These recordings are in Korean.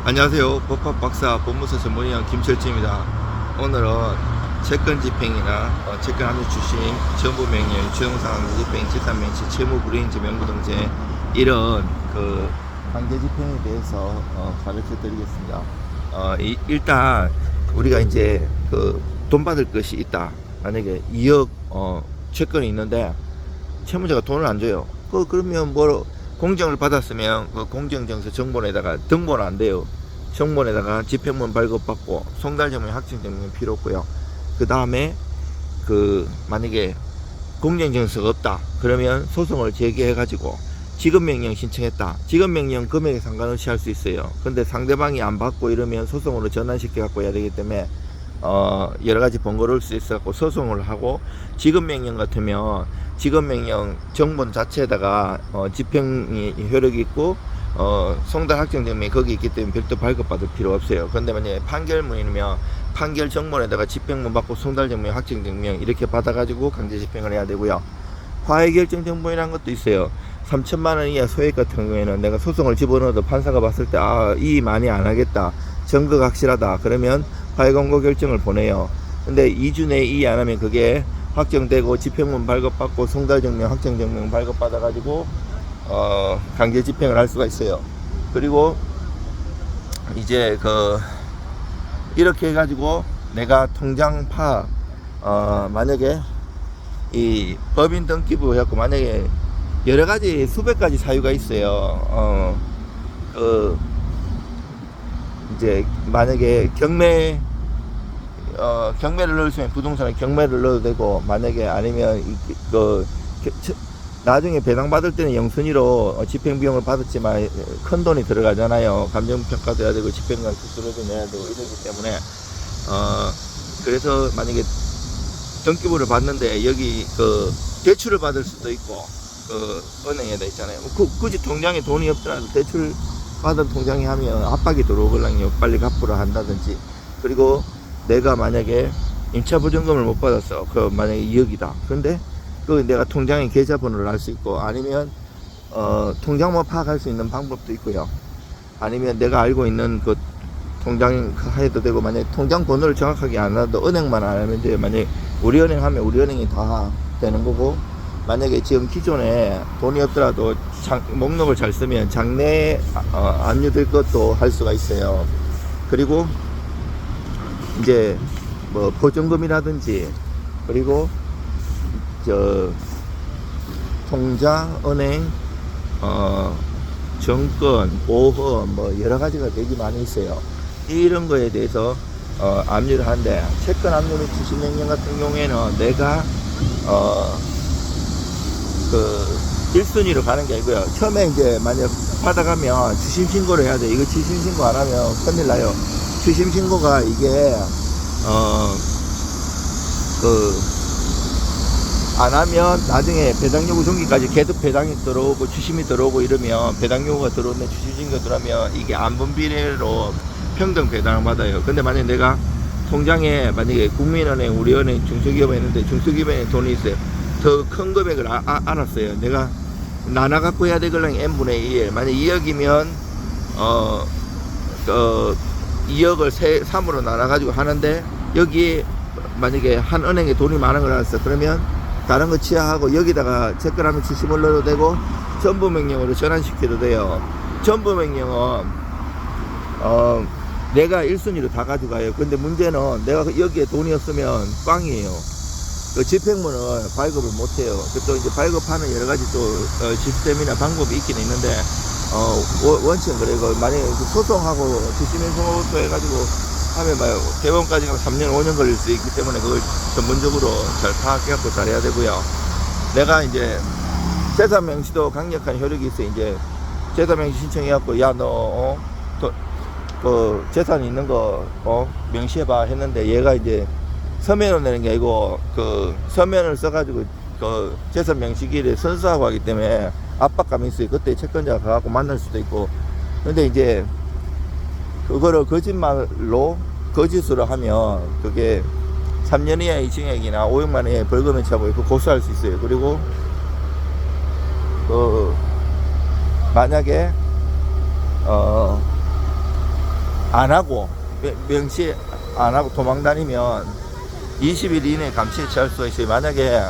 안녕하세요. 법학 박사 법무사 전문의원 김철지입니다. 오늘은 채권 집행이나 채권 합류 추심, 정보명령, 유치동상 집행, 재산명시, 채무불이행제, 명부등재 이런 강제 집행에 대해서 가르쳐 드리겠습니다. 일단 우리가 이제 돈 받을 것이 있다. 만약에 2억 채권이 있는데 채무자가 돈을 안 줘요. 그러면 공정을 받았으면 공정정서 정본에다가 등본 안 돼요. 정본에다가 집행문 발급받고 송달증명, 확정증명 필요 없고요. 그 다음에 만약에 공정정서가 없다 그러면 소송을 제기해 가지고 지급명령 신청했다. 지급명령 금액에 상관없이 할 수 있어요. 근데 상대방이 안 받고 이러면 소송으로 전환시켜 갖고 해야 되기 때문에 여러 가지 번거로울 수 있어 갖고 소송을 하고, 지급명령 같으면 지급명령 정본 자체에다가 집행이 효력이 있고 송달 확정증명이 거기 있기 때문에 별도 발급받을 필요 없어요. 그런데 만약에 판결문이면 판결 정본에다가 집행문 받고 송달증명, 확정증명 이렇게 받아가지고 강제 집행을 해야 되고요. 화해결정 정본이라는 것도 있어요. 3천만 원 이하 소액 같은 경우에는 내가 소송을 집어넣어도 판사가 봤을 때 이의 많이 안 하겠다, 증거가 확실하다 그러면 화해공고 결정을 보내요. 근데 2주 내에 이의 안 하면 그게 확정되고 집행문 발급받고 송달증명, 확정증명 발급받아가지고 강제 집행을 할 수가 있어요. 그리고 이제 이렇게 해가지고 내가 통장 파악, 만약에 이 법인 등기부 해갖고 만약에 여러 가지 수백 가지 사유가 있어요. 이제 만약에 경매를 넣을 수 있으면 부동산에 경매를 넣어도 되고, 만약에 아니면 나중에 배당받을 때는 영순위로 집행비용을 받았지만 큰 돈이 들어가잖아요. 감정평가도 해야 되고 집행관 수수료도 내야 되고 이러기 때문에 그래서 만약에 등기부를 받는데 여기 대출을 받을 수도 있고 은행에다 있잖아요. 굳이 통장에 돈이 없더라도 대출 받은 통장에 하면 압박이 들어오걸랑요. 빨리 갚으라 한다든지. 그리고 내가 만약에 임차보증금을 못 받았어. 만약에 2억이다. 근데 내가 통장에 계좌번호를 알 수 있고, 아니면 통장만 파악할 수 있는 방법도 있고요. 아니면 내가 알고 있는 통장 해도 되고, 만약에 통장 번호를 정확하게 안 알아도 은행만 알면 돼요. 만약에 우리은행 하면 우리은행이 다 되는 거고, 만약에 지금 기존에 돈이 없더라도 목록을 잘 쓰면 장래에 압류될 것도 할 수가 있어요. 그리고 이제 보증금이라든지, 그리고 통장, 은행, 정권, 보험 여러 가지가 되게 많이 있어요. 이런 거에 대해서 압류를 하는데, 채권 압류 및 추심명령 같은 경우에는 내가 1순위로 가는 게 아니고요. 처음에 이제 만약 받아가면 추심신고를 해야 돼. 이거 추심신고 안 하면 큰일 나요. 추심신고가 이게 안 하면 나중에 배당요구 종기까지 계속 배당이 들어오고 추심이 들어오고 이러면, 배당요구가 들어오면 추심신고 들어오면 이게 안분비례로 평등 배당을 받아요. 근데 만약에 내가 통장에 만약에 국민은행, 우리은행, 중소기업에 있는데 중소기업에 돈이 있어요. 더 큰 금액을 알았어요. 내가 나눠 갖고 해야 되걸랑 n분의 1. 만약 2억이면 2억을 3으로 나눠 가지고 하는데, 여기 만약에 한 은행에 돈이 많은 걸 알았어. 그러면 다른 거 취하하고 여기다가 채권하면 추심을 넣어도 되고 전부명령으로 전환시켜도 돼요. 전부명령은 내가 1순위로 다 가져가요. 근데 문제는 내가 여기에 돈이 없으면 꽝이에요. 집행문은 발급을 못해요. 또 이제 발급하는 여러 가지 또 시스템이나 방법이 있긴 있는데 원칙은 그래요. 만약에 소송하고 주심행소소 해가지고 하면 대법원까지 가면 3년 5년 걸릴 수 있기 때문에 그걸 전문적으로 잘 파악해갖고 잘해야 되고요. 내가 이제 재산명시도 강력한 효력이 있어요. 이제 재산명시 신청해갖고 너 재산이 있는 거 명시해봐 했는데, 얘가 이제 서면을 내는 게 아니고 서면을 써가지고 재산 명시기를 선수하고 하기 때문에 압박감이 있어요. 그때 채권자가 가갖고 만날 수도 있고. 근데 이제 그거를 거짓말로 거짓으로 하면 그게 3년 이하의 징역이나 500만 원 이하의 벌금에 처하고 고소할 수 있어요. 그리고 만약에 안 하고 명시 안 하고 도망 다니면 20일 이내 감시에 처할 수가 있어요. 만약에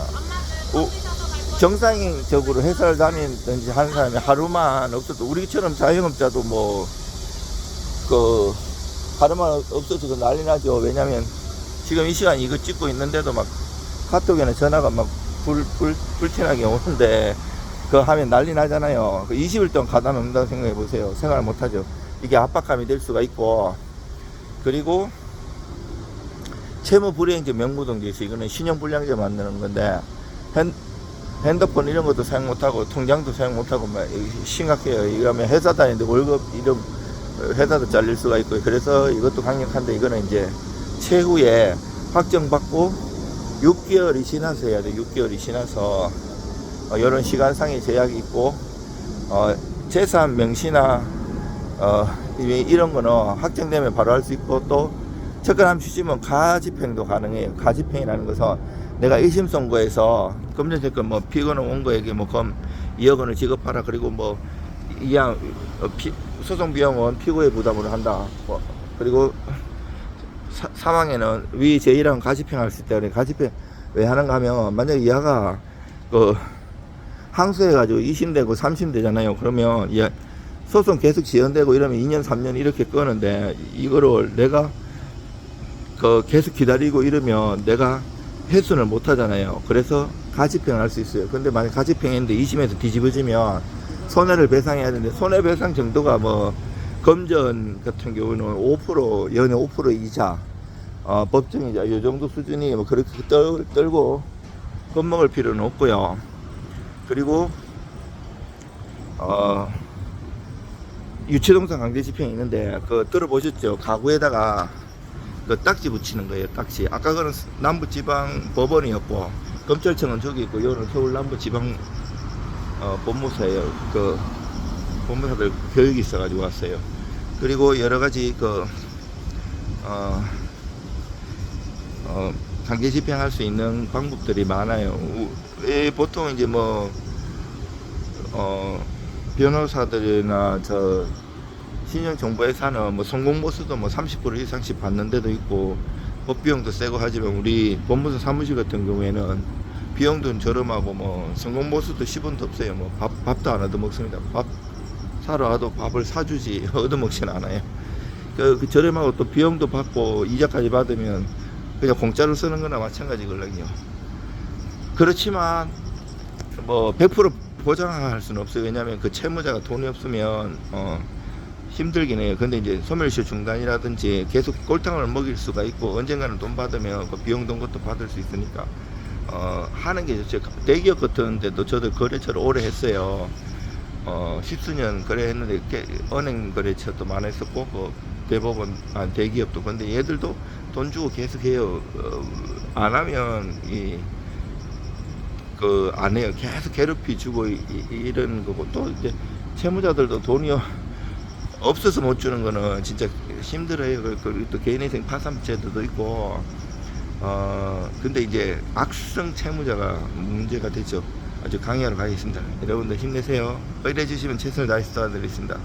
정상적으로 회사를 다니든지 하는 사람이 하루만 없어도 우리처럼 자영업자도 뭐 그 하루만 없어도 난리 나죠. 왜냐면 지금 이 시간 이거 찍고 있는데도 막 카톡에는 전화가 막 불티나게 오는데 그거 하면 난리 나잖아요. 20일 동안 가다 놓는다고 생각해 보세요. 생활을 못 하죠. 이게 압박감이 될 수가 있고, 그리고 채무 불이행제 명부등재에서 이거는 신용불량제 만드는 건데 핸드폰 이런 것도 사용 못하고 통장도 사용 못하고 막 심각해요. 이거 하면 회사 다니는데 월급 이런 회사도 잘릴 수가 있고, 그래서 이것도 강력한데 이거는 이제 최후에 확정받고 6개월이 지나서 해야 돼. 6개월이 지나서 이런 시간상의 제약이 있고, 재산 명시나 이런 거는 확정되면 바로 할 수 있고, 또 채권함 주시면 가집행도 가능해요. 가집행이라는 것은 내가 1심 선고에서 금전채권 뭐 피고는 온 거에게 뭐 검 2억 원을 지급하라, 그리고 뭐 이양 소송 비용은 피고의 부담으로 한다. 그리고 사망에는 위 제1항 가집행할 수 있다. 그래 가집행 왜 하는가 하면, 만약에 이하가 그 항소해가지고 2심 되고 3심 되잖아요. 그러면 소송 계속 지연되고 이러면 2년 3년 이렇게 끄는데, 이거를 내가 그 계속 기다리고 이러면 내가 회수를 못 하잖아요. 그래서 가집행을 할 수 있어요. 근데 만약 가집행했는데 2심에서 뒤집어지면 손해를 배상해야 되는데, 손해배상 정도가 뭐 금전 같은 경우는 5% 연에 5% 이자, 법정이자 이 정도 수준이 뭐 그렇게 떨고 겁먹을 필요는 없고요. 그리고 유치동산 강제집행이 있는데, 그 들어보셨죠? 가구에다가 그 딱지 붙이는 거예요. 딱지. 아까 그는 남부지방 법원이었고, 검찰청은 저기 있고, 여기는 서울 남부지방 법무사예요. 그 법무사들 교육이 있어가지고 왔어요. 그리고 여러 가지 강제 집행할 수 있는 방법들이 많아요. 보통 이제 뭐 변호사들이나 신용정보회사는 뭐 성공보수도 뭐 30% 이상씩 받는 데도 있고, 법비용도 세고 하지만 우리 법무사 사무실 같은 경우에는 비용도 저렴하고 뭐 성공보수도 10원도 없어요. 뭐 밥도 안 얻어먹습니다. 밥 사러 와도 밥을 사주지 얻어먹지는 않아요. 그 저렴하고 또 비용도 받고 이자까지 받으면 그냥 공짜로 쓰는 거나 마찬가지거든요. 그렇지만 뭐 100% 보장할 수는 없어요. 왜냐하면 그 채무자가 돈이 없으면 힘들긴 해요. 근데 이제 소멸시효 중단이라든지 계속 꼴탕을 먹일 수가 있고, 언젠가는 돈 받으면 그 비용 든 것도 받을 수 있으니까 하는 게 좋죠. 대기업 같은 데도 저도 거래처를 오래 했어요. 10수년 거래했는데 은행 거래처도 많았었고, 그 대법원 대기업도. 근데 얘들도 돈 주고 계속 해요. 안 하면 안 해요. 계속 괴롭히 주고 이런 거고, 또 이제 채무자들도 돈이 없어서 못 주는 거는 진짜 힘들어요. 그리고 또 개인회생 파산 제도도 있고, 근데 이제 악성 채무자가 문제가 되죠. 아주 강의하러 가겠습니다. 여러분들 힘내세요. 의뢰해 주시면 최선을 다해서 도와드리겠습니다.